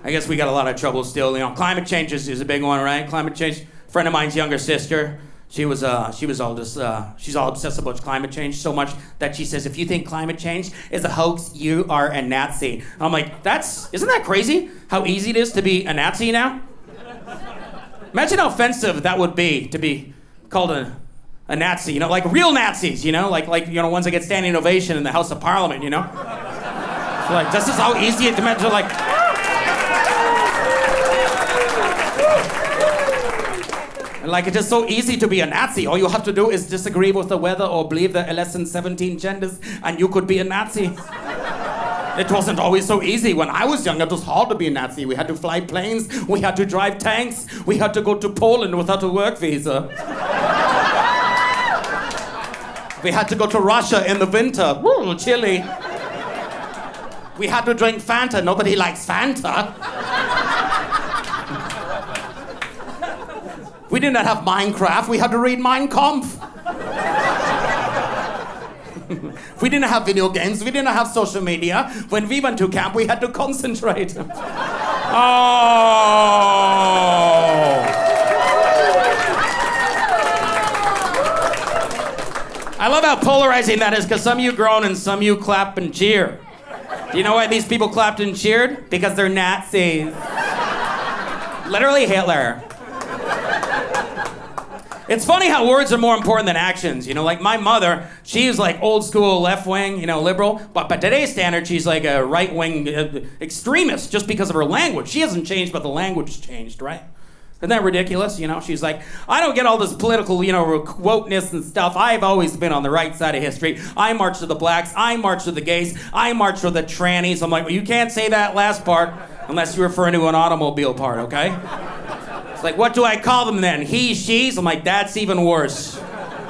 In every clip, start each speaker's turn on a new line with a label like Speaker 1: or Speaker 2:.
Speaker 1: I guess we got a lot of trouble still. You know, climate change is a big one, right? Climate change. A friend of mine's younger sister, she's all obsessed about climate change so much that she says, if you think climate change is a hoax, you are a Nazi. I'm like, isn't that crazy? How easy it is to be a Nazi now? Imagine how offensive that would be to be called a Nazi, you know, like real Nazis, you know, like you know, ones that get standing ovation in the House of Parliament, you know? So like, this is how easy it is to like. And like, it's just so easy to be a Nazi. All you have to do is disagree with the weather or believe the less than 17 genders, and you could be a Nazi. It wasn't always so easy. When I was young, it was hard to be a Nazi. We had to fly planes, we had to drive tanks, we had to go to Poland without a work visa. We had to go to Russia in the winter. Woo, chilly. We had to drink Fanta. Nobody likes Fanta. We did not have Minecraft. We had to read Mein Kampf. We didn't have video games. We didn't have social media. When we went to camp, we had to concentrate. Oh. I love how polarizing that is, because some of you groan and some of you clap and cheer. Do you know why these people clapped and cheered? Because they're Nazis. Literally Hitler. It's funny how words are more important than actions. You know, like my mother, she's like old school left wing, you know, liberal. But by today's standard, she's like a right wing extremist just because of her language. She hasn't changed, but the language changed, right? Isn't that ridiculous? You know, she's like, I don't get all this political, you know, wokeness and stuff. I've always been on the right side of history. I march with the blacks. I march with the gays. I march with the trannies. I'm like, well, you can't say that last part unless you're referring to an automobile part, okay? It's like, what do I call them then? He, she's? I'm like, that's even worse.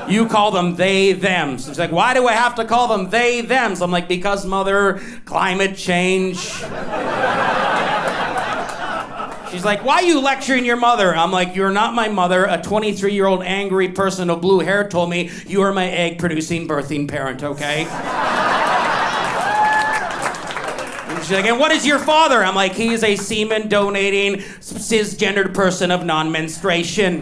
Speaker 1: You call them they, thems. She's like, why do I have to call them they, thems? I'm like, because, mother, climate change. She's like, why are you lecturing your mother? I'm like, you're not my mother. A 23-year-old angry person with blue hair told me you are my egg-producing birthing parent, okay? She's like, and what is your father? I'm like, he is a semen-donating, cisgendered person of non-menstruation.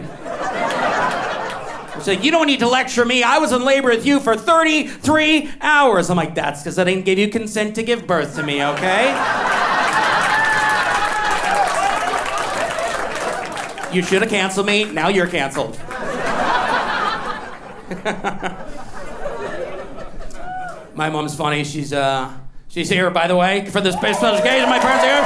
Speaker 1: She's like, you don't need to lecture me. I was in labor with you for 33 hours. I'm like, that's because I didn't give you consent to give birth to me, okay? You should have canceled me. Now you're canceled. My mom's funny. She's here, by the way, for this special occasion. My parents are here.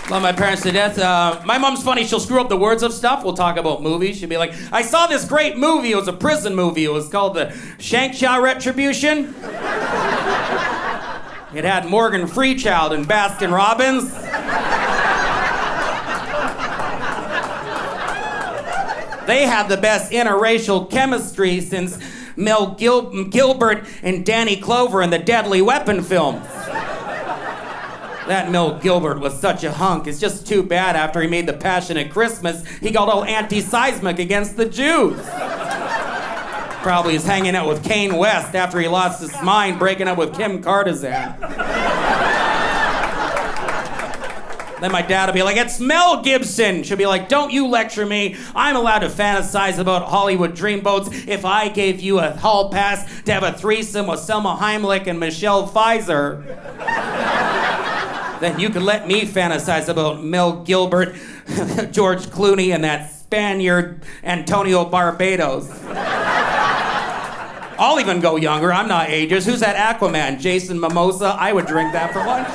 Speaker 1: Love my parents to death. My mom's funny. She'll screw up the words of stuff. We'll talk about movies. She'll be like, I saw this great movie. It was a prison movie. It was called The Shankshaw Retribution. It had Morgan Freechild and Baskin Robbins. They had the best interracial chemistry since Mel Gilbert and Danny Clover in the Deadly Weapon films. That Mel Gilbert was such a hunk. It's just too bad after he made The Passion at Christmas, he got all anti-seismic against the Jews. Probably is hanging out with Kanye West after he lost his mind breaking up with Kim Kardashian. Then my dad will be like, it's Mel Gibson. She'll be like, don't you lecture me. I'm allowed to fantasize about Hollywood dreamboats if I gave you a hall pass to have a threesome with Selma Heimlich and Michelle Pfizer. Then you could let me fantasize about Mel Gilbert, George Clooney, and that Spaniard Antonio Barbados. I'll even go younger. I'm not ageist. Who's that Aquaman? Jason Momoa? I would drink that for lunch.